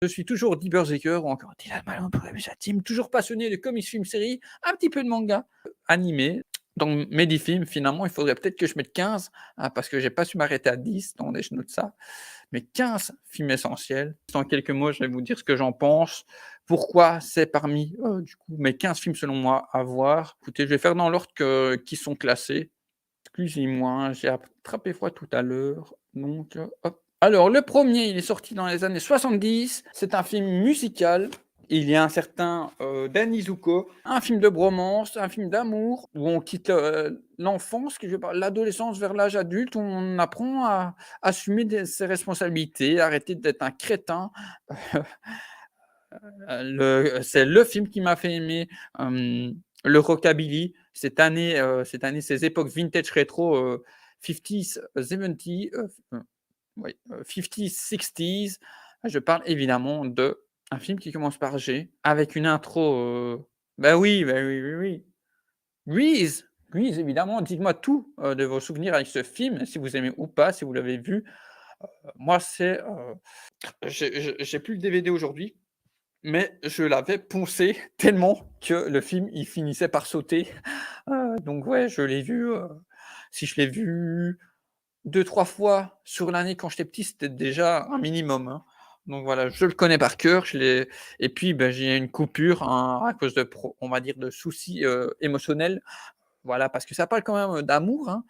Je suis toujours Die Berserker ou encore Dylan Malone pour la team, toujours passionné de comics, films, séries, un petit peu de manga, animé. Dans mes 10 films, finalement, il faudrait peut-être que je mette 15, parce que j'ai pas su m'arrêter à 10. Attendez, je note ça. Mais 15 films essentiels. En quelques mots, je vais vous dire ce que j'en pense, pourquoi c'est parmi, du coup, mes 15 films selon moi à voir. Écoutez, je vais faire dans l'ordre qui sont classés. Excusez-moi, j'ai attrapé froid tout à l'heure, donc hop. Alors le premier, il est sorti dans les années 70, c'est un film musical. Il y a un certain, Danny Zuko, un film de bromance, un film d'amour où on quitte, l'enfance, que je parle l'adolescence vers l'âge adulte, où on apprend à assumer ses responsabilités, arrêter d'être un crétin. C'est le film qui m'a fait aimer, le rockabilly. Ces époques vintage rétro, 50s, 70s, oui, 50s, 60s. Je parle évidemment d'un film qui commence par G, avec une intro, bah oui, oui, oui. Grease! Grease, évidemment, dites-moi tout, de vos souvenirs avec ce film, si vous aimez ou pas, si vous l'avez vu. Moi, j'ai plus le DVD aujourd'hui, mais je l'avais poncé tellement que le film, il finissait par sauter. Donc ouais, je l'ai vu, si je l'ai vu 2-3 fois sur l'année quand j'étais petit, c'était déjà un minimum, hein. Donc voilà, je le connais par cœur, je l'ai et puis, j'ai une coupure, hein, à cause on va dire de soucis, émotionnels. Voilà, parce que ça parle quand même, d'amour, hein,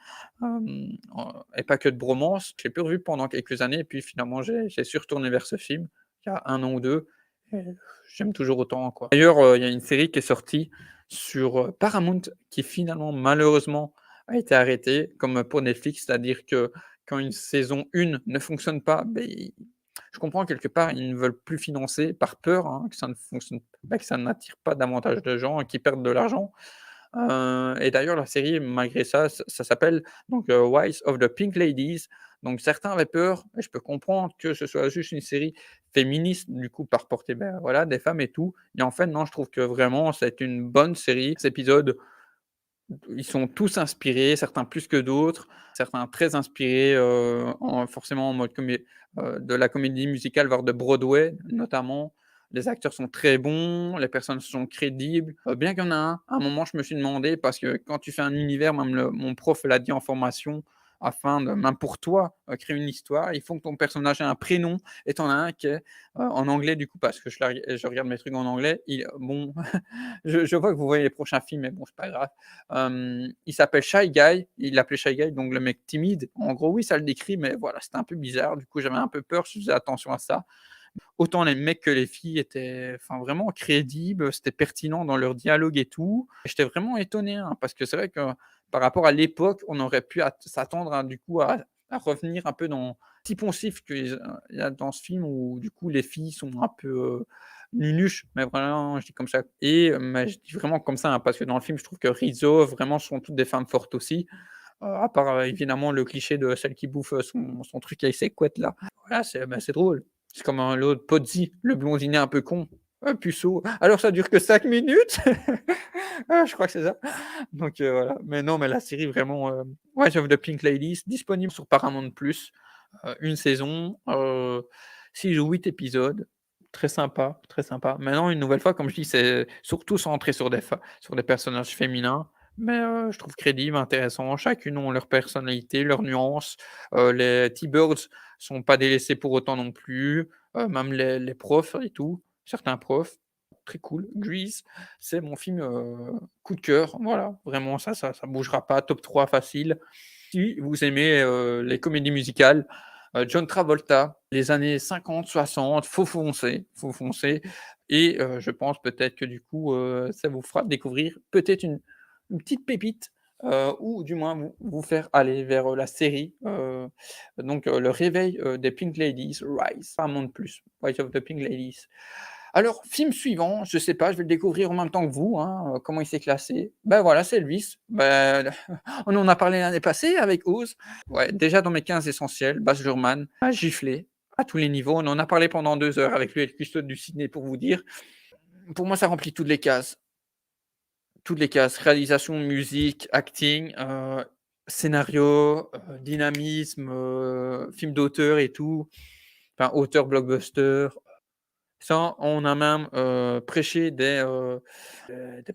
et pas que de bromance. Je l'ai plus revu pendant quelques années et puis finalement j'ai su retourner vers ce film, il y a 1 an ou 2 et j'aime toujours autant, quoi. D'ailleurs, il y a une série qui est sortie sur, Paramount qui finalement, malheureusement, a été arrêtée comme, pour Netflix. C'est-à-dire que quand une saison 1 ne fonctionne pas, je comprends quelque part, ils ne veulent plus financer par peur, hein, que ça ne fonctionne que ça n'attire pas davantage de gens et qu'ils perdent de l'argent. Et d'ailleurs la série malgré ça, ça s'appelle donc, Rise of the Pink Ladies. Donc certains avaient peur et je peux comprendre que ce soit juste une série féministe du coup par portée, voilà, des femmes et tout. Et en fait non, je trouve que vraiment c'est une bonne série. Ces épisodes, ils sont tous inspirés, certains plus que d'autres, certains très inspirés, forcément en mode de la comédie musicale, voire de Broadway notamment. Les acteurs sont très bons, les personnes sont crédibles, bien qu'il y en a un moment je me suis demandé parce que quand tu fais un univers, même mon prof l'a dit en formation, afin de même pour toi, créer une histoire, il faut que ton personnage ait un prénom et tu en as un qui est, en anglais du coup parce que je regarde mes trucs en anglais, bon, je vois que vous voyez les prochains films mais bon c'est pas grave. Il s'appelle Shy Guy, il l'appelait Shy Guy, donc le mec timide. En gros, oui, ça le décrit, mais voilà, c'était un peu bizarre. Du coup, j'avais un peu peur, je faisais attention à ça. Autant les mecs que les filles étaient enfin vraiment crédibles, c'était pertinent dans leur dialogue et tout. J'étais vraiment étonné, hein, parce que c'est vrai que par rapport à l'époque, on aurait pu s'attendre, du coup à revenir un peu dans petit poncif qu'il y a dans ce film où du coup les filles sont un peu, nunuches, mais vraiment je dis comme ça mais je dis vraiment comme ça, hein, parce que dans le film je trouve que Rizzo vraiment sont toutes des femmes fortes aussi, à part, évidemment le cliché de celle qui bouffe, son truc avec ses couettes là. Voilà, c'est drôle. C'est comme, l'autre Podzy, le blondinet un peu con. «Ah puceau, alors ça dure que 5 minutes?» Ah, je crois que c'est ça. Donc voilà. Mais non, mais la série vraiment, Rise of the Pink Ladies, disponible sur Paramount+, 1 saison, 6 ou 8 épisodes. Très sympa, très sympa. Maintenant, une nouvelle fois, comme je dis, c'est surtout centré sur des personnages féminins, mais je trouve crédibles, intéressants. Chacune ont leur personnalité, leurs nuances. Les T-Birds sont pas délaissés pour autant non plus, même les profs et tout, certains profs, très cool. Grease, c'est mon film, coup de cœur, voilà, vraiment ça bougera pas, top 3 facile. Si vous aimez, les comédies musicales, John Travolta, les années 50-60, faut foncer et je pense peut-être que du coup, ça vous fera découvrir peut-être une petite pépite, ou du moins vous faire aller vers, la série, donc Le Réveil, des Pink Ladies, Rise, Paramount+, Rise of the Pink Ladies. Alors, film suivant, je sais pas, je vais le découvrir en même temps que vous, hein, comment il s'est classé. Ben voilà, c'est Elvis. On en a parlé l'année passée avec Oz. Ouais, déjà dans mes 15 essentiels, Baz Luhrmann a giflé à tous les niveaux. On en a parlé pendant 2 heures avec lui et le cuistot du ciné pour vous dire. Pour moi, ça remplit toutes les cases. Toutes les cases, réalisation, musique, acting, scénario, dynamisme, film d'auteur et tout. Enfin, auteur blockbuster. Ça, on a même, prêché des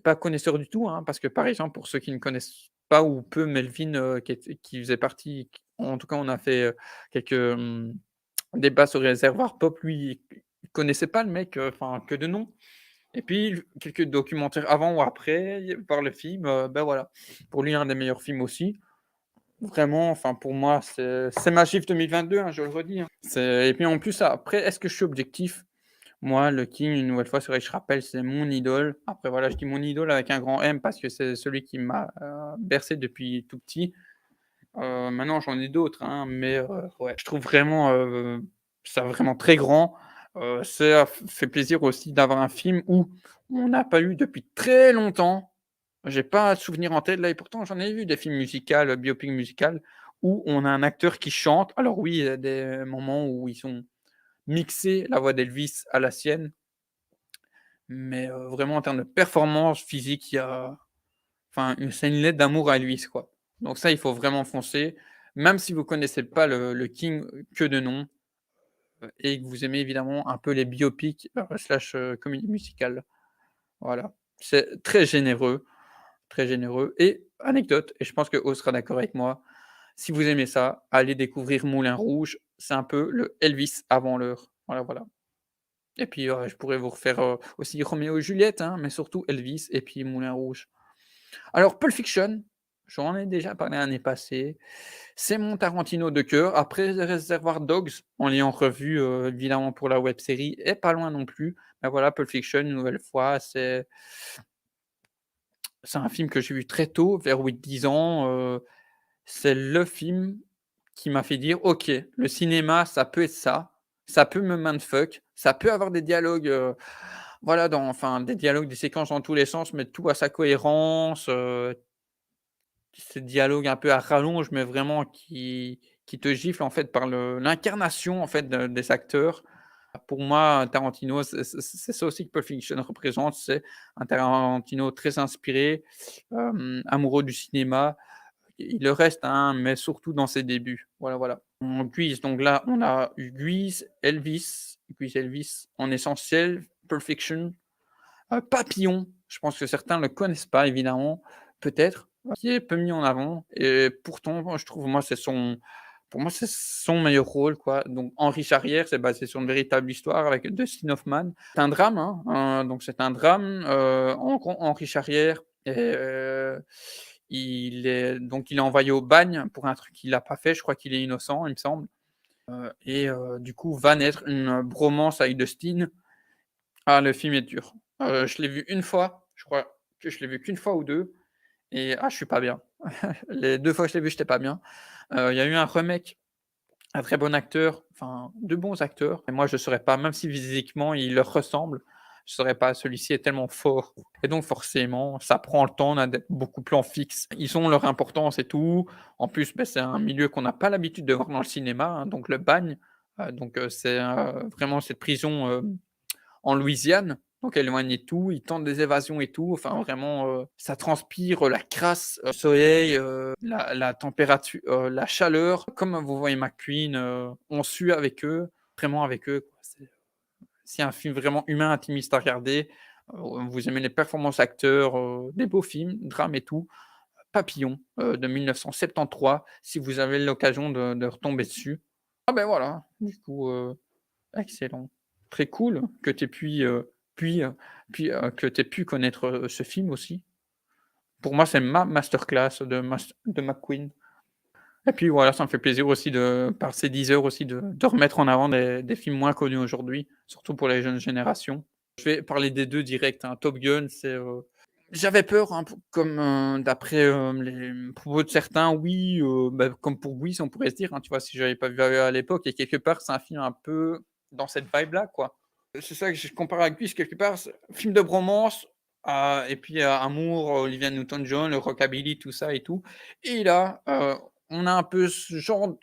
pas connaisseurs du tout, hein, parce que, par exemple, pour ceux qui ne connaissent pas ou peu Melvin, qui faisait partie en tout cas, on a fait, quelques, débats sur les réservoirs pop. Lui, il connaissait pas le mec, enfin, que de nom. Et puis, quelques documentaires avant ou après, par le film, bah, voilà. Pour lui, un des meilleurs films aussi. Vraiment, enfin, pour moi, c'est ma GIF 2022, hein, je le redis, hein. C'est et puis, en plus, après, est-ce que je suis objectif? Moi, le King, une nouvelle fois, c'est vrai que je rappelle, c'est mon idole. Après, voilà, je dis mon idole avec un grand M parce que c'est celui qui m'a, bercé depuis tout petit. Maintenant, j'en ai d'autres, hein, mais ouais, je trouve vraiment, ça vraiment très grand. Ça fait plaisir aussi d'avoir un film où on n'a pas eu depuis très longtemps. J'ai pas de souvenir en tête là et pourtant j'en ai vu des films musicals, biopic musical où on a un acteur qui chante. Alors oui, il y a des moments où ils ont mixé la voix d'Elvis à la sienne, mais vraiment en termes de performance physique, il y a enfin, c'est une lettre d'amour à Elvis, quoi. Donc ça, il faut vraiment foncer, même si vous connaissez pas le King, que de nom, et que vous aimez évidemment un peu les biopics, slash, comédies musicales. Voilà. C'est très généreux et anecdote et je pense que O sera d'accord avec moi. Si vous aimez ça, allez découvrir Moulin Rouge, c'est un peu le Elvis avant l'heure. Voilà, voilà. Et puis, je pourrais vous refaire, aussi Roméo et Juliette, hein, mais surtout Elvis et puis Moulin Rouge. Alors Pulp Fiction, j'en ai déjà parlé l'année passée. C'est mon Tarantino de cœur. Après Reservoir Dogs, en l'ayant revu, évidemment pour la web série et pas loin non plus. Mais voilà, Pulp Fiction, une nouvelle fois, c'est un film que j'ai vu très tôt, vers 8-10 ans. C'est le film qui m'a fait dire: «OK, le cinéma, ça peut être ça. Ça peut me mindfuck, ça peut avoir des dialogues, voilà, enfin des dialogues, des séquences dans tous les sens, mais tout a sa cohérence, ces dialogues un peu à rallonge, mais vraiment qui te giflent en fait par l'incarnation en fait de des acteurs. Pour moi, Tarantino, c'est ça aussi que Pulp Fiction représente, c'est un Tarantino très inspiré, amoureux du cinéma. Il le reste, hein, mais surtout dans ses débuts. Voilà, voilà. En Grease, donc là, on a eu Grease, Elvis en essentiel, Pulp Fiction, Papillon, je pense que certains le connaissent pas évidemment, peut-être, qui est peu mis en avant et pourtant, moi je trouve, moi c'est son pour moi c'est son meilleur rôle quoi. Donc Henri Charrière, c'est basé sur une véritable histoire avec Dustin Hoffman. C'est un drame, hein, donc c'est un drame, Henri Charrière et il est envoyé au bagne pour un truc qu'il a pas fait, je crois qu'il est innocent, il me semble, et du coup va naître une bromance avec Dustin. Ah, le film est dur. Je l'ai vu une fois, je crois que je l'ai vu qu'une fois ou 2 et je suis pas bien. Les 2 fois que je l'ai vu, j'étais pas bien. Il y a eu un remake, un très bon acteur, enfin 2 bons acteurs et moi je saurais pas, même si physiquement il leur ressemble, je saurais pas, celui-ci est tellement fort et donc forcément, ça prend le temps d'être beaucoup plus en fixe. Ils ont leur importance et tout. En plus, beh, c'est un milieu qu'on n'a pas l'habitude de voir dans le cinéma, hein, donc le bagne, c'est, vraiment cette prison, en Louisiane, donc éloigné de tout, ils tentent des évasions et tout, enfin vraiment, ça transpire, la crasse, le soleil, la température, la chaleur. Comme vous voyez McQueen, on sue avec eux, vraiment avec eux, quoi. C'est un film vraiment humain, intimiste à regarder. Vous aimez les performances acteurs, des beaux films, drame et tout. Papillon, de 1973, si vous avez l'occasion de retomber dessus. Ah ben voilà, du coup, excellent. Très cool que tu aies puis, que tu aies pu connaître, ce film aussi. Pour moi, c'est ma masterclass de McQueen et puis voilà, ça me fait plaisir aussi de par ces 10 heures aussi de remettre en avant des films moins connus aujourd'hui, surtout pour les jeunes générations. Je vais parler des 2 direct, hein. Top Gun, j'avais peur, hein, comme, d'après, les propos de certains, oui, bah, comme pour Grease, on pourrait se dire, hein, tu vois? Si j'avais pas vu à l'époque et quelque part, c'est un film un peu dans cette vibe-là, quoi. C'est ça que je compare à Grease quelque part, c'est film de bromance, et puis, amour, Olivia Newton-John, le rockabilly, tout ça et tout et là, on a un peu ce genre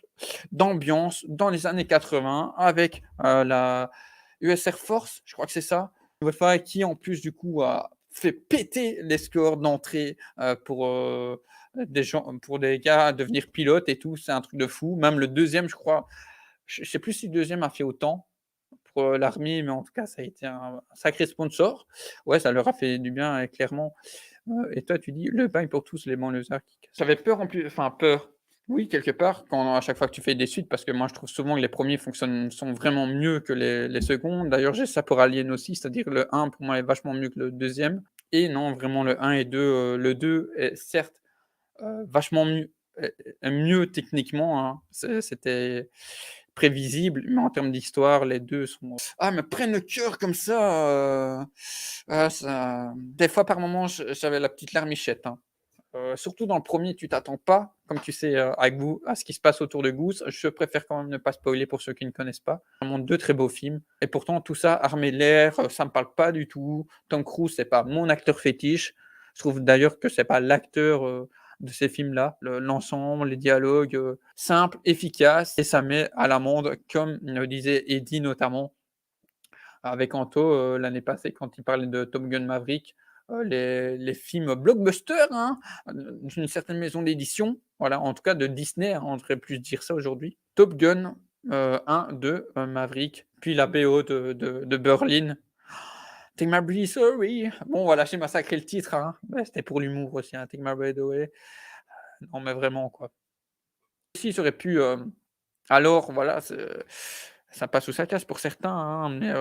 d'ambiance dans les années 80 avec, la US Air Force, je crois que c'est ça, une nouvelle fois qui en plus du coup a fait péter les scores d'entrée, des gens pour des gars à devenir pilotes et tout, c'est un truc de fou. Même le deuxième je crois, je sais plus si le deuxième a fait autant. pour, l'armée, mais en tout cas, ça a été un sacré sponsor. Ouais, ça leur a fait du bien, clairement. Et toi, tu dis: «Le pain pour tous, les banlieusards qui cassent». J'avais peur en plus, enfin peur, oui, quelque part, quand à chaque fois que tu fais des suites, parce que moi, je trouve souvent que les premiers fonctionnent sont vraiment mieux que les seconds. D'ailleurs, j'ai ça pour Alien aussi, c'est-à-dire le un pour moi est vachement mieux que le deuxième. Et non, vraiment le un et 2, le 2 est certes, vachement mieux techniquement, hein. C'était prévisible, mais en termes d'histoire, les 2 sont ah, me prennent le cœur comme ça, ça des fois, par moments, j'avais la petite larmichette, hein. Surtout dans le premier, tu t'attends pas, comme tu sais, à ce qui se passe autour de Goose. Je préfère quand même ne pas spoiler pour ceux qui ne connaissent pas. Vraiment 2 très beaux films et pourtant tout ça, armé de l'air, ça me parle pas du tout. Tom Cruise, c'est pas mon acteur fétiche. Je trouve d'ailleurs que c'est pas l'acteur, de ces films-là. L'ensemble, les dialogues, simples, efficaces et ça met à l'amende, comme le disait Eddie notamment avec Anto, l'année passée quand il parlait de Top Gun Maverick, les films blockbusters, hein, d'une certaine maison d'édition, voilà, en tout cas de Disney, hein, on devrait plus dire ça aujourd'hui. Top Gun, 1, 2, Maverick, puis la BO de Berlin. Take my breath away. Bon voilà, j'ai massacré le titre, hein, mais c'était pour l'humour aussi, hein, Take my breath away. Non mais vraiment quoi. Si ça aurait pu, alors voilà, ça passe ou ça casse pour certains, hein, mais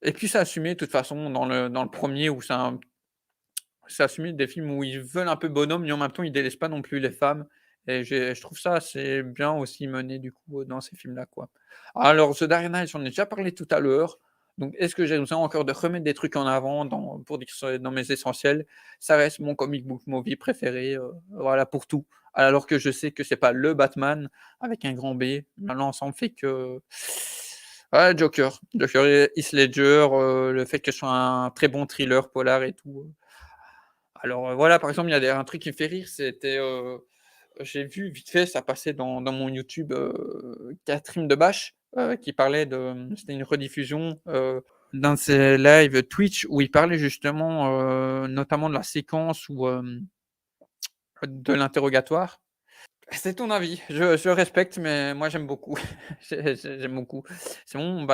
et puis c'est assumé de toute façon dans le premier où c'est assumé des films où ils veulent un peu bonhomme, mais en même temps ils délaissent pas non plus les femmes et je trouve ça assez bien aussi mené du coup, dans ces films-là, quoi. Alors The Dark Knight, j'en ai déjà parlé tout à l'heure, donc est-ce que j'ai besoin encore de remettre des trucs en avant pour dire que c'est dans mes essentiels? Ça reste mon comic book movie préféré, voilà pour tout. Alors que je sais que c'est pas le Batman avec un grand B, l'ensemble fait que ouais, Joker et Heath Ledger, le fait que ce soit un très bon thriller polar et tout, alors, voilà, par exemple, il y a un truc qui me fait rire, c'était, j'ai vu vite fait, ça passait dans mon YouTube, Catherine Debache, qui parlait c'était une rediffusion, d'un de ses lives Twitch où il parlait justement, notamment de la séquence où, de l'interrogatoire. C'est ton avis, je respecte, mais moi j'aime beaucoup. J'aime beaucoup. C'est mon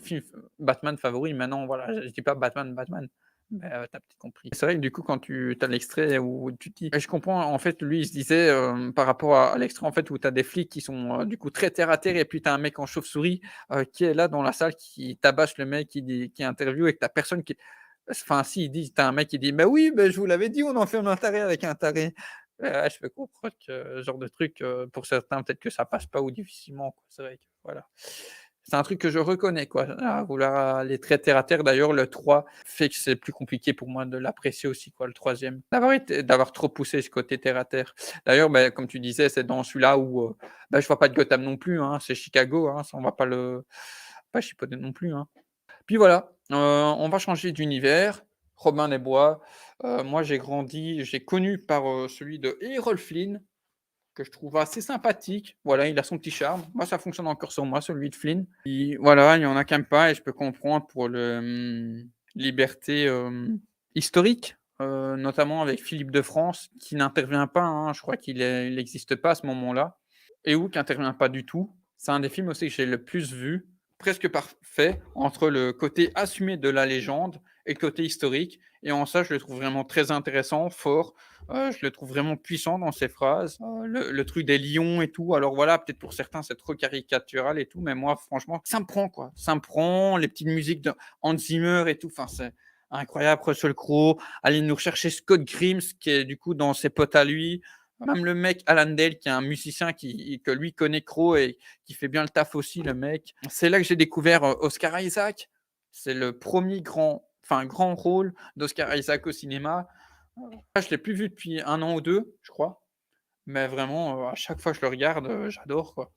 film Batman favori. Maintenant, voilà, je dis pas Batman, mais tu peut-être compris. C'est vrai que du coup, quand tu as l'extrait où tu dis et je comprends, en fait, lui, il se disait, par rapport à l'extrait, en fait, où tu as des flics qui sont, du coup, très terre à terre et puis tu as un mec en chauve-souris, qui est là dans la salle, qui tabasse le mec, qui interviewe et que tu personne qui enfin si, il dit tu as un mec qui dit: «Bah oui, bah je vous l'avais dit, on en fait un taré avec un taré». Ouais, je peux comprendre que ce genre de truc, pour certains, peut-être que ça passe pas ou difficilement, quoi. C'est vrai que voilà. C'est un truc que je reconnais, quoi, à vouloir aller très terre à terre. D'ailleurs, le 3 fait que c'est plus compliqué pour moi de l'apprécier aussi, quoi, le troisième. D'avoir trop poussé ce côté terre à terre. D'ailleurs, bah, comme tu disais, c'est dans celui-là où, bah, je vois pas de Gotham non plus, hein, c'est Chicago, hein, ça on va pas chipoter non plus, hein. Puis voilà, on va changer d'univers. Robin des Bois, moi j'ai connu par, celui de Errol Flynn, que je trouve assez sympathique. Voilà, il a son petit charme. Moi, ça fonctionne encore sur moi, celui de Flynn. Voilà, il y en a qui aiment pas et je peux comprendre pour liberté, historique, notamment avec Philippe de France qui n'intervient pas, hein. Je crois il existe pas à ce moment-là et ou qui intervient pas du tout. C'est un des films aussi que j'ai le plus vu, presque parfait entre le côté assumé de la légende et le côté historique et en ça, je le trouve vraiment très intéressant, fort, je le trouve vraiment puissant dans ses phrases, le truc des lions et tout. Alors voilà, peut-être pour certains, c'est trop caricatural et tout, mais moi franchement, ça me prend quoi. Ça me prend, les petites musiques de Hans Zimmer et tout, enfin c'est incroyable. Russell Crowe, aller nous rechercher Scott Grimes qui est du coup dans ses potes à lui. Même le mec Alan Dale qui est un musicien que lui connaît Crowe et qui fait bien le taf aussi le mec. C'est là que j'ai découvert, Oscar Isaac. C'est le premier grand rôle d'Oscar Isaac au cinéma. Je l'ai plus vu depuis 1 an ou 2, je crois, mais vraiment, à chaque fois que je le regarde, j'adore quoi.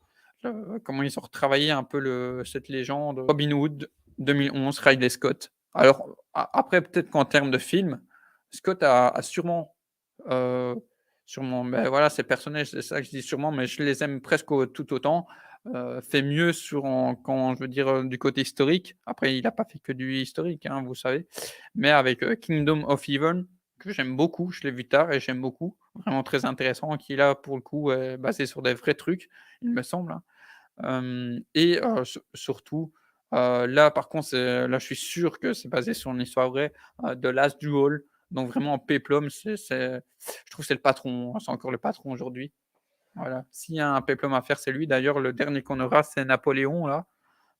Comment ils ont retravaillé un peu cette légende. Robin Hood, 2011, Ridley Scott. Alors après peut-être qu'en termes de film, Scott a sûrement, heu, sûrement, beh, voilà, ces personnages, c'est ça que je dis sûrement, mais je les aime presque tout autant, fait mieux quand je veux dire, du côté historique. Après il a pas fait que du historique, hein, vous savez, mais avec, Kingdom of Heaven, que j'aime beaucoup, je l'ai vu tard et j'aime beaucoup, vraiment très intéressant, qui là, pour le coup, est basé sur des vrais trucs, il me semble, hein. Et surtout, là par contre, là je suis sûr que c'est basé sur une histoire vraie, de Last Duel. Donc vraiment péplum, je trouve que c'est le patron, hein, c'est encore le patron aujourd'hui. Voilà, s'il y a un péplum à faire, c'est lui. D'ailleurs, le dernier qu'on aura, c'est Napoléon là.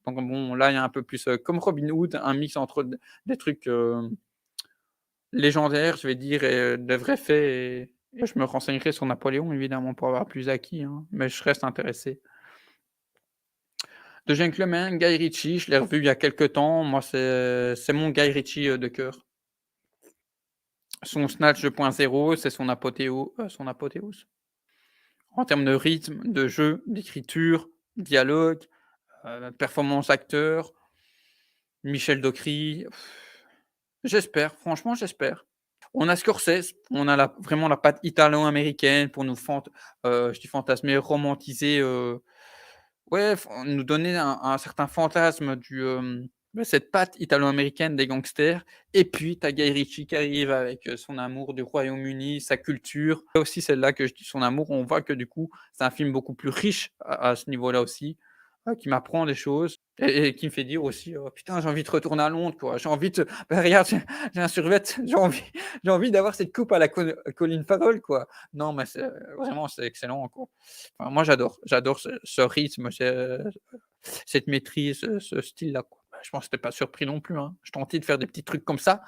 Donc bon, là, il y a un peu plus, comme Robin Hood, un mix entre des trucs, légendaires, je vais dire, et de vrais faits, et je me renseignerai sur Napoléon évidemment pour avoir plus acquis, hein, mais je reste intéressé. De Gentleman, Guy Ritchie, je l'ai revu il y a quelque temps. Moi, c'est mon Guy Ritchie, de cœur. Son Snatch 2.0, c'est son apothéose. En termes de rythme, de jeu, d'écriture, dialogue, performance acteur, Michel Dockery. J'espère, franchement, j'espère. On a Scorsese, on a vraiment la patte italo-américaine pour nous je dis fantasmer, romantiser, ouais, nous donner un certain fantasme de cette patte italo-américaine des gangsters. Et puis tu as Guy Ritchie qui arrive avec, son amour du Royaume-Uni, sa culture. Et aussi celle-là que je dis son amour, on voit que du coup, c'est un film beaucoup plus riche à ce niveau-là aussi, qui m'apprend des choses, et qui me fait dire aussi: «Oh putain, j'ai envie de retourner à Londres, quoi. J'ai envie de bah regarde, j'ai un survêt, j'ai envie d'avoir cette coupe à la Colin Farrell, quoi». Non, mais vraiment, c'est excellent, quoi. Enfin, moi, j'adore ce rythme, cette maîtrise, ce style-là, quoi. Bah, je pense que tu pas surpris non plus, hein. Je tentais de faire des petits trucs comme ça,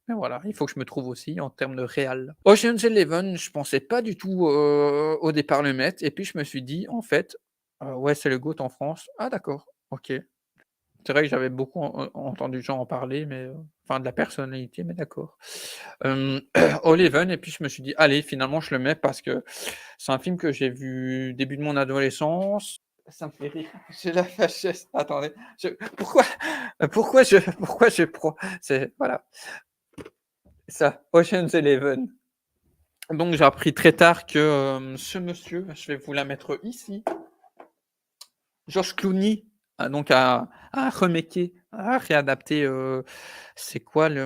mais voilà, il faut que je me trouve aussi en termes de réal. Ocean's Eleven, je pensais pas du tout, au départ le mettre, et puis je me suis dit: «En fait, ouais, c'est le GOAT en France. Ah d'accord, OK». C'est vrai que j'avais beaucoup entendu de gens en parler, mais, enfin de la personnalité, mais d'accord. Eleven, et puis je me suis dit: «Allez, finalement je le mets parce que c'est un film que j'ai vu début de mon adolescence». Ça me fait rire, j'ai la fâcheuse. Attendez, pourquoi je prends voilà, ça, Ocean's Eleven. Donc j'ai appris très tard que, ce monsieur, je vais vous la mettre ici, George Clooney, a remaké, a réadapté, c'est quoi Las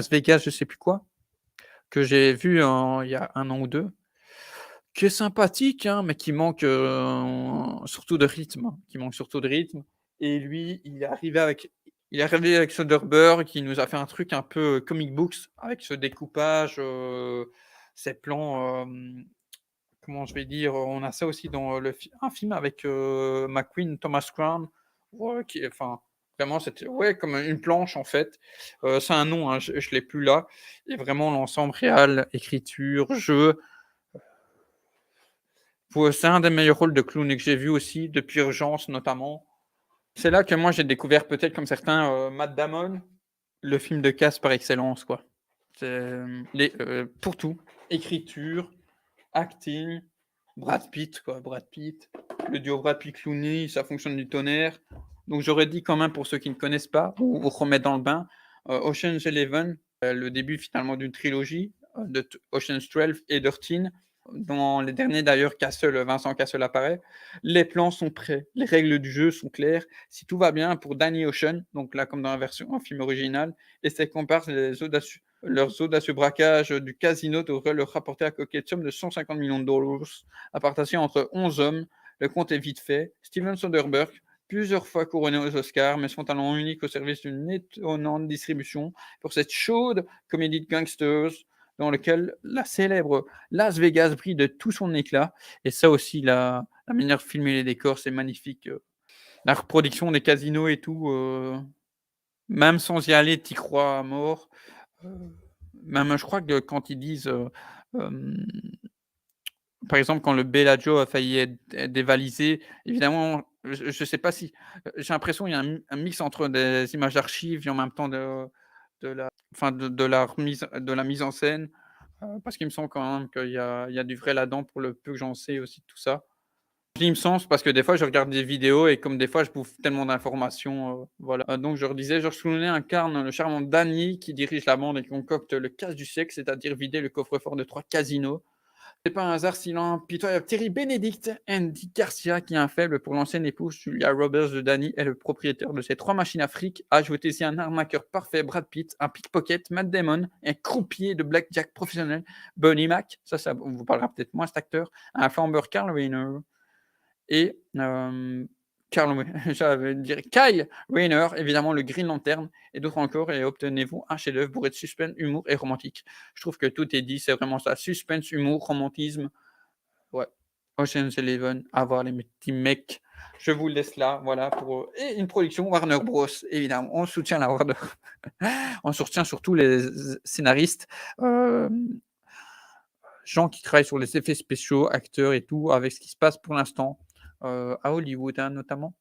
Vegas, je sais plus quoi, que j'ai vu il y a 1 an ou 2, qui est sympathique, hein, mais surtout de rythme, qui manque surtout de rythme. Et lui, il est arrivé avec Soderbergh, qui nous a fait un truc un peu, comic books, avec ce découpage, ces plans, comment je vais dire? On a ça aussi dans, un film avec, McQueen, Thomas Crown, ouais, vraiment c'était, ouais, comme une planche en fait. C'est un nom, hein, je l'ai plus là, et vraiment l'ensemble réal, écriture, jeu, c'est un des meilleurs rôles de clown que j'ai vu aussi, depuis Urgence notamment. C'est là que moi j'ai découvert, peut-être comme certains, Matt Damon, le film de casse par excellence, quoi. Pour tout, écriture, acting, Brad Pitt, quoi, Brad Pitt. Le duo Brad Pitt-Clooney, ça fonctionne du tonnerre. Donc j'aurais dit quand même, pour ceux qui ne connaissent pas, ou remettre dans le bain, Ocean's Eleven, le début finalement d'une trilogie, Ocean's 12 et 13. Dans les derniers d'ailleurs, Vincent Cassel apparaît. Les plans sont prêts, les règles du jeu sont claires. Si tout va bien pour Danny Ocean, donc là comme dans la version en film original, et ses comparses, leurs audacieux braquages du casino devraient leur rapporter la coquette somme de 150 millions de dollars à partager entre 11 hommes. Le compte est vite fait. Steven Soderbergh, plusieurs fois couronné aux Oscars, mais son talent unique au service d'une étonnante distribution pour cette chaude comédie de gangsters dans lequel la célèbre Las Vegas brille de tout son éclat. Et ça aussi, la manière de filmer les décors, c'est magnifique. La reproduction des casinos et tout, même sans y aller, tu crois à mort. Heu, Même je crois que quand ils disent, hem, par exemple, quand le Bellagio a failli être dévalisé, évidemment, je sais pas si, j'ai l'impression qu'il y a un mix entre des images d'archives et en même temps de la mise en scène, parce qu'il me semble quand même qu'il y a du vrai là-dedans, pour le peu que j'en sais aussi de tout ça. Je dis: «Il me semble» parce que des fois je regarde des vidéos, et comme des fois je bouffe tellement d'informations, voilà. Donc je redisais, George Clooney incarne le charmant Danny qui dirige la bande et qui concocte le casse du siècle, c'est-à-dire vider le coffre-fort de 3 casinos. C'est pas un hasard si l'impitoyable Terry Benedict, Andy Garcia, qui a un faible pour l'ancienne épouse Julia Roberts de Danny, est le propriétaire de ces 3 machines à fric. Ajoutez ici un arnaqueur parfait, Brad Pitt, un pickpocket, Matt Damon, un croupier de blackjack professionnel, Bernie Mac, ça vous parlera peut-être moins cet acteur, un flambeur Carl Reiner, et j'allais dire Kyle Rayner, évidemment le Green Lantern et d'autres encore et obtenez-vous un chef-d'œuvre bourré de suspense, humour et romantique. Je trouve que tout est dit, c'est vraiment ça, suspense, humour, romantisme, ouais. Ocean's Eleven, à voir les petits mecs. Je vous laisse là, voilà pour, et une production Warner Bros, évidemment. On soutient la Warner. On soutient surtout les scénaristes, gens qui travaillent sur les effets spéciaux, acteurs et tout, avec ce qui se passe pour l'instant, à Hollywood, hein, notamment.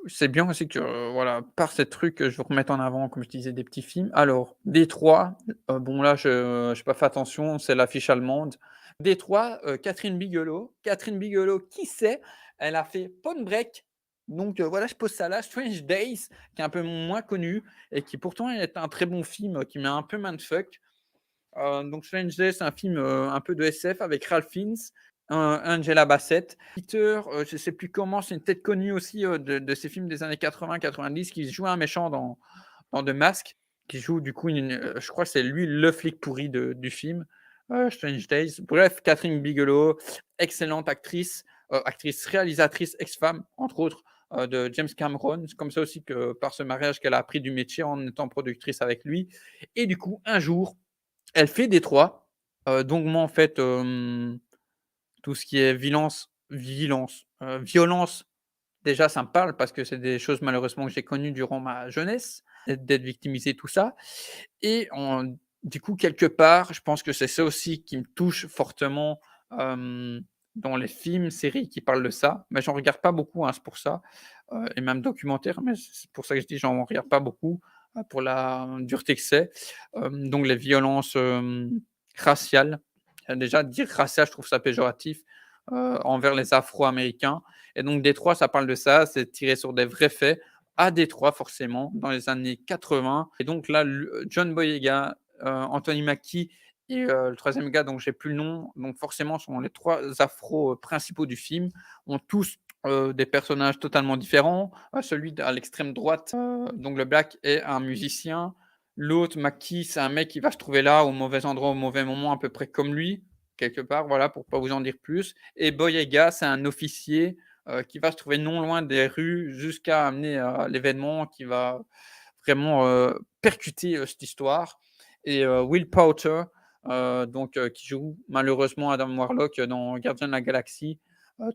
C'est bien aussi que, voilà, par ces trucs, je vous remette en avant, comme je disais, des petits films. Alors, Détroit, bon là, je j'ai pas fait attention, c'est l'affiche allemande. Détroit, Catherine Bigelow. Catherine Bigelow, qui c'est? Elle a fait Point Break, donc voilà, je pose ça là. Strange Days, qui est un peu moins connu et qui pourtant est un très bon film, qui met un peu mindfuck. Donc Strange Days, c'est un film, un peu de SF avec Ralph Fiennes, Angela Bassett. Peter, je sais plus comment, c'est une tête connue aussi, de ces films des années 80-90 qui joue un méchant dans The Mask, qui joue du coup je crois que c'est lui le flic pourri du film, Strange Days. Bref, Catherine Bigelow, excellente actrice, actrice réalisatrice, ex-femme, entre autres, de James Cameron. C'est comme ça aussi que par ce mariage qu'elle a appris du métier en étant productrice avec lui et du coup, un jour, elle fait Détroit, donc moi, en fait, tout ce qui est violence, déjà, ça me parle parce que c'est des choses malheureusement que j'ai connues durant ma jeunesse, d'être victimisé, tout ça et du coup, quelque part, je pense que c'est ça aussi qui me touche fortement, dans les films, séries qui parlent de ça. Mais j'en regarde pas beaucoup, hein, c'est pour ça, et même documentaires, mais c'est pour ça que je dis j'en regarde pas beaucoup, pour la dureté que c'est. Donc les violences, raciales. Déjà dire racial, je trouve ça péjoratif, envers les Afro-Américains et donc Détroit, ça parle de ça, c'est tiré sur des vrais faits à Détroit forcément, dans les années 80 et donc là, John Boyega, Anthony Mackie et le troisième gars dont j'ai plus le nom, donc forcément sont les 3 afros, principaux du film, ont tous, des personnages totalement différents. Celui à l'extrême droite, donc le black est un musicien. L'autre, Mackie, c'est un mec qui va se trouver là, au mauvais endroit, au mauvais moment, à peu près comme lui, quelque part, voilà, pour pas vous en dire plus et Boyega, c'est un officier, qui va se trouver non loin des rues jusqu'à amener à l'événement qui va vraiment, percuter, cette histoire et Will Poulter, qui joue malheureusement Adam Warlock dans Gardiens de la Galaxie,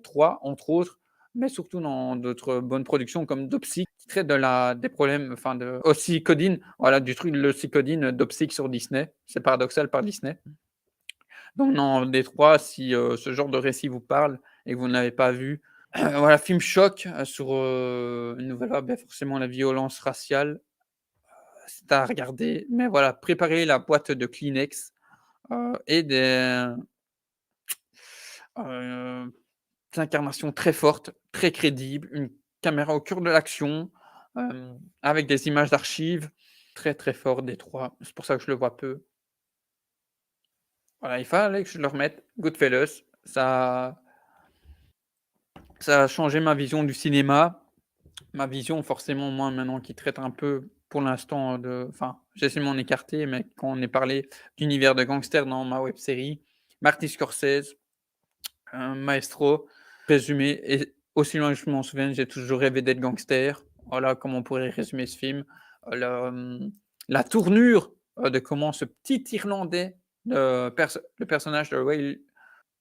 3 entre autres, mais surtout dans d'autres bonnes productions comme Dopsic qui traite des problèmes, enfin de oxycodine, voilà, du truc de l'oxycodine, Dopsic sur Disney. C'est paradoxal par Disney. Donc dans Détroit, si, ce genre de récit vous parle et que vous ne l'avez pas vu, voilà, film choc, sur, une nouvelle vague, beh, forcément la violence raciale, c'est à regarder, mais voilà, préparez la boîte de Kleenex, et heu, des incarnations très fortes, très crédibles, une caméra au cœur de l'action, avec des images d'archives, très, très fort Détroit. C'est pour ça que je le vois peu. Voilà, il fallait que je le remette, Goodfellas, ça a changé ma vision du cinéma. Ma vision forcément, moi, maintenant qui traite un peu pour l'instant j'essaie de m'en écarter, mais quand on est parlé d'univers de gangsters dans ma web série, Martin Scorsese, Maestro, résumé et aussi loin que je m'en souvienne, j'ai toujours rêvé d'être gangster. Voilà comment on pourrait résumer ce film. Le, la tournure, de comment ce petit Irlandais, le personnage de Ray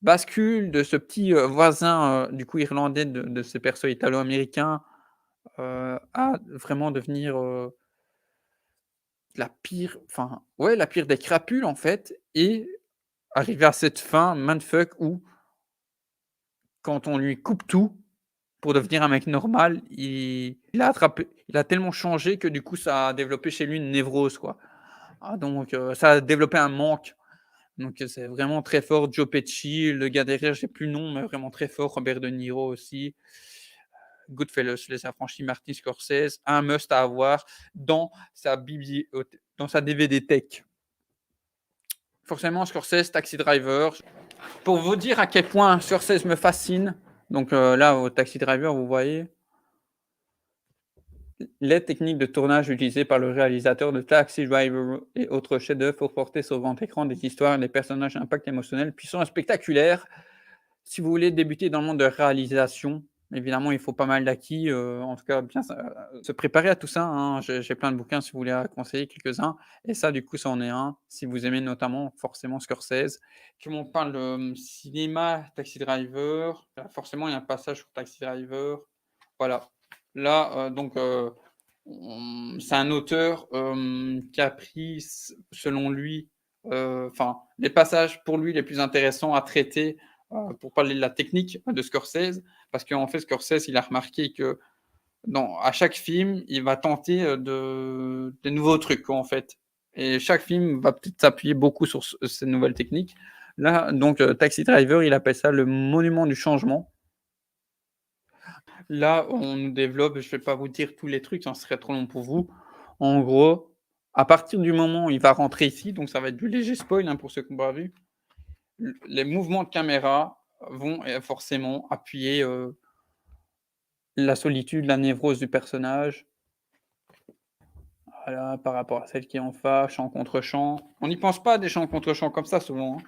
bascule de ce petit, voisin, du coup irlandais de ce perso italo-américain, à vraiment devenir, la pire des crapules en fait et arriver à cette fin mindfuck où quand on lui coupe tout pour devenir un mec normal, il a tellement changé que du coup ça a développé chez lui une névrose quoi. Ça a développé un manque, donc c'est vraiment très fort. Joe Pesci, le gars derrière, j'ai plus le nom, mais vraiment très fort. Robert De Niro aussi. Goodfellas, Les Affranchis, Martin Scorsese, un must à avoir dans sa dans sa DVD tech. Forcément, Scorsese, Taxi Driver. Pour vous dire à quel point Scorsese me fascine, donc là, au Taxi Driver, vous voyez les techniques de tournage utilisées par le réalisateur de Taxi Driver et autres chefs-d'œuvre pour porter sur grand écran des histoires et des personnages à impact émotionnel puissants et spectaculaires. Si vous voulez débuter dans le monde de réalisation, Évidemment, il faut pas mal d'acquis, en tout cas bien se préparer à tout ça, hein. J'ai plein de bouquins si vous voulez conseiller quelques-uns et ça, du coup, ça en est un. Si vous aimez notamment forcément Scorsese. Si on parle, cinéma, Taxi Driver, forcément il y a un passage sur Taxi Driver. Voilà. Là, donc c'est un auteur, qui a pris selon lui, enfin les passages pour lui les plus intéressants à traiter, pour parler de la technique de Scorsese. Parce qu'en fait Scorsese, il a remarqué que à chaque film, il va tenter, des nouveaux trucs quoi, en fait et chaque film va peut-être s'appuyer beaucoup sur ces nouvelles techniques. Là donc Taxi Driver, il appelle ça le monument du changement. Là, on nous développe, je vais pas vous dire tous les trucs, ça serait trop long pour vous. En gros, à partir du moment où il va rentrer ici, donc ça va être du léger spoil, hein, pour ceux qui ont pas vu, les mouvements de caméra vont, forcément appuyer, la solitude, la névrose du personnage. Voilà, par rapport à celle qui est en face, champ contre champ. On n'y pense pas à des champs contre champs comme ça souvent, hein.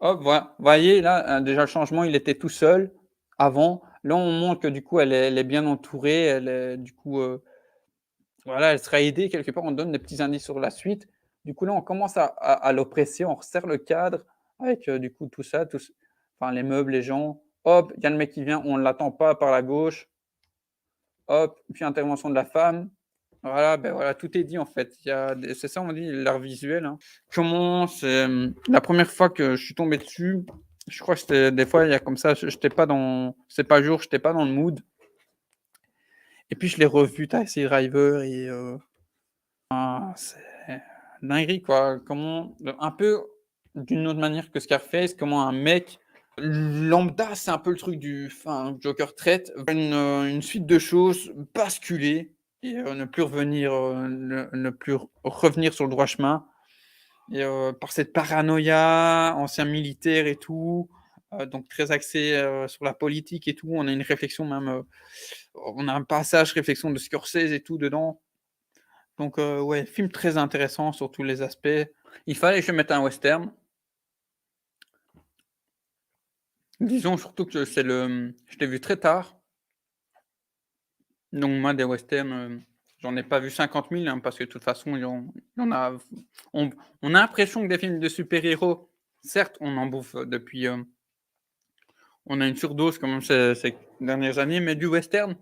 Hop, voyez là, déjà le changement, il était tout seul avant. Là, on montre que du coup, elle est bien entourée, elle est du coup, voilà, elle sera aidée quelque part, on donne des petits indices sur la suite. Du coup, là, on commence à l'oppresser, on resserre le cadre avec, du coup, tout ça, enfin, les meubles, les gens. Hop, il y a le mec qui vient, on ne l'attend pas par la gauche. Hop, puis intervention de la femme. Voilà, ben voilà, tout est dit en fait. C'est ça, on dit l'art visuel, hein. Comment c'est, la première fois que je suis tombé dessus, je crois que c'était des fois, il y a comme ça, j'étais pas dans c'est pas jour, j'étais pas dans le mood et puis je l'ai revu Taxi Driver et c'est dinguerie quoi. Comment un peu d'une autre manière que Scarface, comment un mec lambda, c'est un peu le truc enfin, Joker traite une suite de choses, basculer et ne plus revenir, ne plus revenir sur le droit chemin et par cette paranoïa, ancien militaire et tout, donc très axé, sur la politique et tout. On a une réflexion même, on a un passage réflexion de Scorsese et tout dedans. Donc ouais, film très intéressant sur tous les aspects. Il fallait que je mette un western. Disons surtout que je l'ai vu très tard, donc moi des westerns, j'en ai pas vu 50 000, hein, parce que de toute façon il y en a on on a l'impression que des films de super-héros, certes on en bouffe depuis, on a une surdose quand même ces dernières années, mais du western,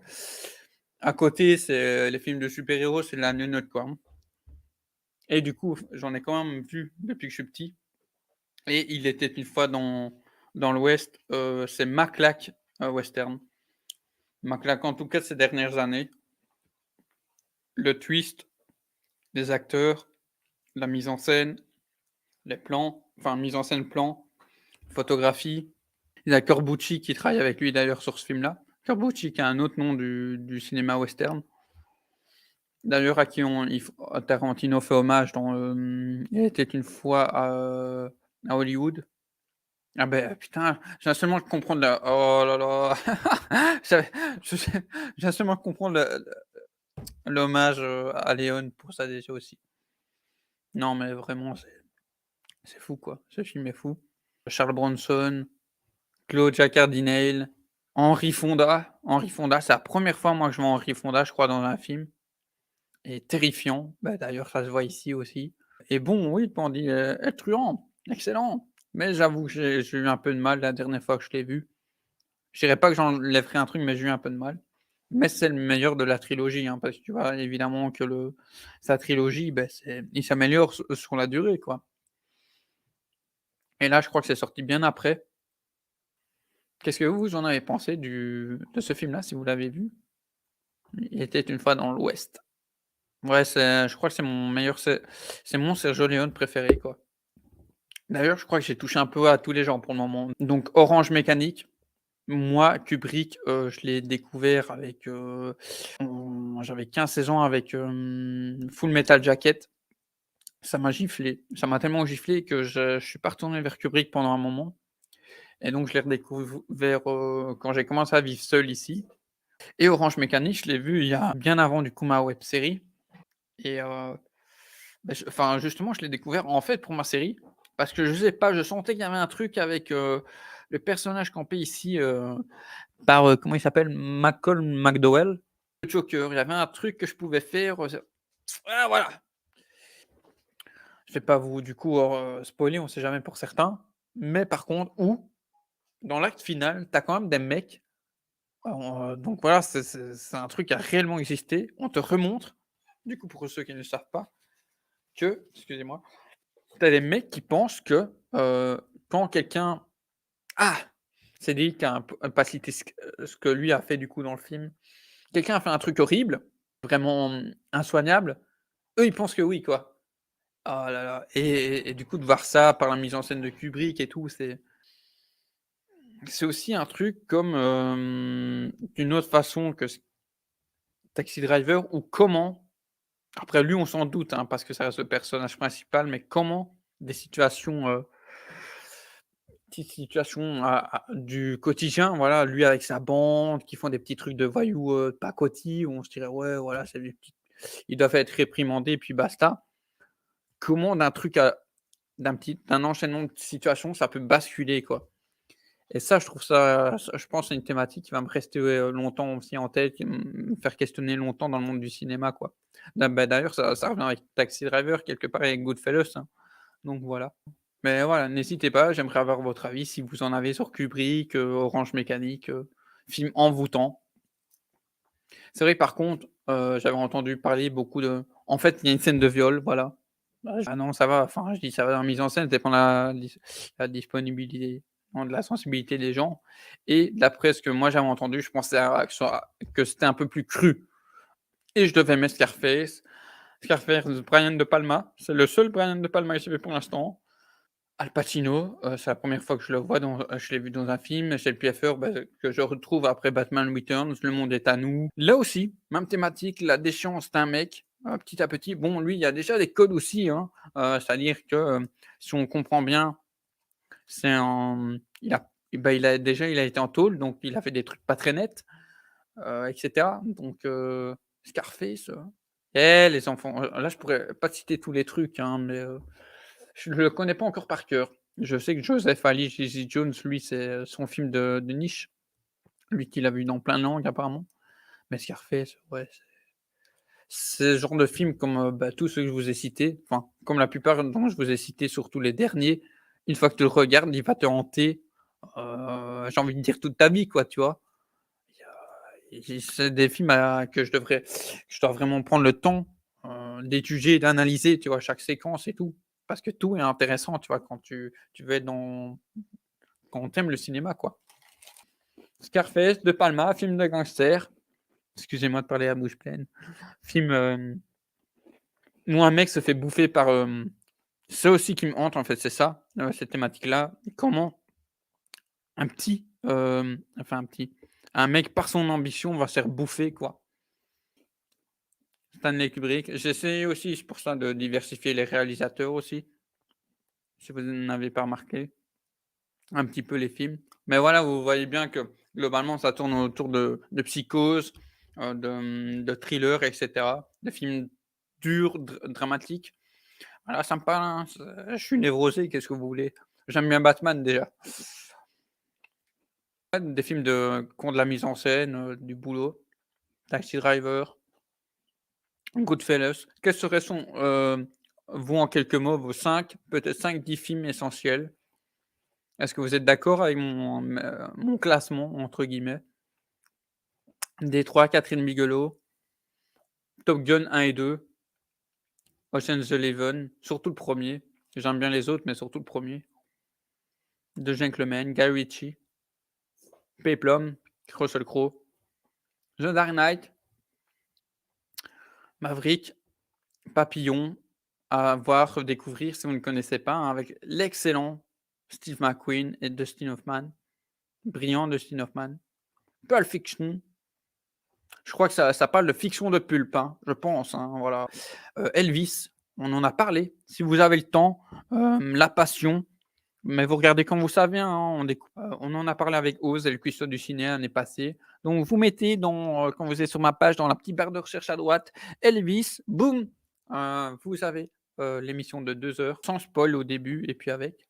à côté c'est les films de super-héros, c'est la note quoi, hein et du coup, j'en ai quand même vu depuis que je suis petit. Et il était une fois dans l'Ouest, c'est Maclac, western. Maclac, en tout cas ces dernières années. Le twist, les acteurs, la mise en scène, les plans, enfin mise en scène, plan, photographie. Il y a Corbucci qui travaille avec lui d'ailleurs sur ce film-là. Corbucci qui a un autre nom du cinéma western. D'ailleurs à qui Tarantino fait hommage dans, Il était une fois à Hollywood. Ah beh, putain, je viens seulement de comprendre la oh là là, j'avais je viens je viens seulement de comprendre l'hommage, à Léon pour ça déjà aussi. Non mais vraiment c'est fou quoi, ce film est fou. Charles Bronson, Claudia Cardinale, Henry Fonda, c'est la première fois moi que je vois Henry Fonda je crois dans un film et terrifiant. Bah, d'ailleurs ça se voit ici aussi et bon oui, le bandit est truand, excellent, mais j'avoue que j'ai eu un peu de mal la dernière fois que je l'ai vu. Je dirais pas que j'enlèverais un truc, mais j'ai eu un peu de mal. Mais c'est le meilleur de la trilogie, hein, parce que tu vois évidemment que sa trilogie, ben il s'améliore sur la durée, quoi. Et là, je crois que c'est sorti bien après. Qu'est-ce que vous en avez pensé de ce film-là, si vous l'avez vu? Il était une fois dans l'Ouest. Ouais, je crois que c'est mon Sergio Leone préféré, quoi. D'ailleurs, je crois que j'ai touché un peu à tous les genres pour le moment. Donc Orange Mécanique. Moi, Kubrick, je l'ai découvert avec, j'avais 15-16 ans avec, Full Metal Jacket. Ça m'a giflé. Ça m'a tellement giflé que je suis pas retourné vers Kubrick pendant un moment et donc je l'ai redécouvert, quand j'ai commencé à vivre seul ici et Orange Mécanique, je l'ai vu il y a bien avant du coup ma web série et justement, je l'ai découvert en fait pour ma série parce que je sais pas, je sentais qu'il y avait un truc avec, le personnage campé ici, par, comment il s'appelle? Malcolm McDowell, le Joker, il y avait un truc que je pouvais faire, ah voilà! Je vais pas vous du coup, spoiler, on sait jamais pour certains, mais par contre où, dans l'acte final, tu as quand même des mecs, donc voilà, c'est un truc qui a réellement existé. On te remontre, du coup pour ceux qui ne le savent pas, que excusez-moi, tu as des mecs qui pensent que, quand quelqu'un ah! C'est dit qui a un p pas cité ce que lui a fait du coup dans le film. Quelqu'un a fait un truc horrible, vraiment, insoignable, eux ils pensent que oui, quoi. Oh là là et du coup de voir ça par la mise en scène de Kubrick et tout, c'est aussi un truc comme, d'une autre façon que Taxi Driver ou comment après lui on s'en doute, hein, parce que ça reste le personnage principal, mais comment des situations, petites situations du quotidien, voilà, lui avec sa bande, qui font des petits trucs de voyous, pacotille, où on se dirait: «Ouais, voilà, c'est des petites ils doivent être réprimandés puis basta». Comment d'un enchaînement de situations, ça peut basculer, quoi? Et ça, je trouve ça je pense c'est une thématique qui va me rester, longtemps aussi en tête, qui me faire questionner longtemps dans le monde du cinéma, quoi. D'ailleurs, ça revient avec Taxi Driver, quelque part, et avec Goodfellas, hein, donc voilà. Mais voilà, n'hésitez pas, j'aimerais avoir votre avis si vous en avez sur Kubrick, Orange Mécanique, film envoûtant. C'est vrai par contre, j'avais entendu parler beaucoup de en fait, il y a une scène de viol, voilà. Ah non, ça va, enfin, je dis ça va dans la mise en scène, ça dépend de la disponibilité, non, de la sensibilité des gens et d'après ce que moi j'avais entendu, je pensais que c'était un peu plus cru et je devais mettre Scarface. Scarface, Brian De Palma, c'est le seul Brian De Palma que j'ai vu pour l'instant. Al Pacino, c'est la première fois que je le vois je l'ai vu dans un film. Chez le Piaffer, bah, que je retrouve après Batman Returns, Le monde est à nous. Là aussi, même thématique, la déchéance d'un mec, petit à petit. Bon, lui, il y a déjà des codes aussi, hein, c'est-à-dire que, si on comprend bien, c'est un il a été en tôle, donc il a fait des trucs pas très nets, et cetera. Donc, Scarface, les enfants, là, je pourrais pas te citer tous les trucs, hein, mais, je le connais pas encore par cœur. Je sais que Joseph Ali Daisy Jones, lui, c'est, son film de niche. Lui qui l'a vu dans plein de langues apparemment. Mais Scarface, ouais, c'est le genre de film comme, bah, tous ceux que je vous ai cités, enfin, comme la plupart dont je vous ai cité, surtout les derniers. Une fois que tu le regardes, il va te hanter, j'ai envie de dire toute ta vie, quoi, tu vois? C'est des films que je dois vraiment prendre le temps, d'étudier, d'analyser, tu vois, chaque séquence et tout. Parce que tout est intéressant, tu vois, quand tu veux être dans quand tu aimes le cinéma, quoi. Scarface, De Palma, film de gangster. Excusez-moi de parler à bouche pleine. Film, où un mec se fait bouffer par, c'est aussi qui me hante, en fait, c'est ça, cette thématique-là. Comment un mec par son ambition va se faire bouffer, quoi. Stanley Kubrick. J'essaie aussi, c'est pour ça, de diversifier les réalisateurs aussi, si vous n'avez pas remarqué, un petit peu les films. Mais voilà, vous voyez bien que globalement, ça tourne autour de psychose, de thrillers et cetera, de films durs, dramatiques. Voilà, ça me parle, hein, je suis névrosé, qu'est-ce que vous voulez? J'aime bien Batman déjà. Ouais, des films qui ont de la mise en scène, du boulot. Taxi Driver, Goodfellas. Quels seraient vous, en quelques mots, vos 5, peut-être 5, 10 films essentiels? Est-ce que vous êtes d'accord avec mon «classement» entre guillemets? Détroit, Catherine Bigelow, Top Gun 1 et 2, Ocean's 11, surtout le premier. J'aime bien les autres, mais surtout le premier. De Gentleman, Guy Ritchie, Peplum, Russell Crowe, The Dark Knight, Maverick, Papillon, à voir, redécouvrir si vous ne connaissez pas, hein, avec l'excellent Steve McQueen et Dustin Hoffman, brillant Dustin Hoffman. Pulp Fiction, je crois que ça parle de fiction de pulp, hein, je pense, hein, voilà. Elvis, on en a parlé. Si vous avez le temps, La Passion, mais vous regardez quand vous savez, hein, on en a parlé avec Oz et le cuistot du ciné l'année passée. Donc vous mettez quand vous êtes sur ma page, dans la petite barre de recherche à droite, Elvis, boum, vous avez, l'émission de 2 heures, sans spoil au début et puis avec.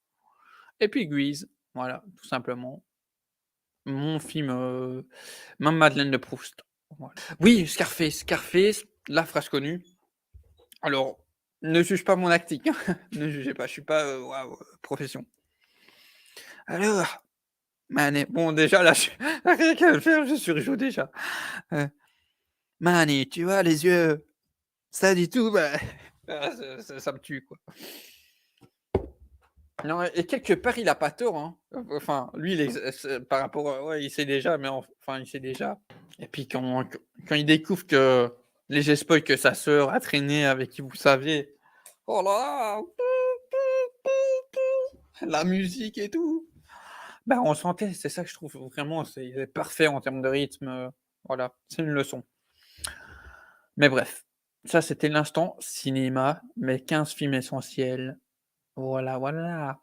Et puis Grease. Voilà, tout simplement. Mon film, ma Madeleine de Proust. Voilà. Oui, Scarface, Scarface, la phrase connue. Alors, ne juge pas mon acting, ne jugez pas, je suis pas, waouh, profession. Alors, Mané bon déjà là, je rien qu'à le faire, je surjoue déjà. Heu, Manny, tu vois les yeux, ça dit tout, bah, ça me tue, quoi. Non et quelque part, il a pas tort, hein. Enfin, lui, il ex par rapport à ouais, il sait déjà, mais enfin, il sait déjà et puis quand il découvre que léger spoil que sa sœur a traîné avec qui vous saviez, oh là là! La musique et tout. Bah, on sentait, c'est ça que je trouve vraiment, c'est il est parfait en termes de rythme, voilà, c'est une leçon. Mais bref, ça c'était l'instant cinéma, mes 15 films essentiels. Voilà, voilà.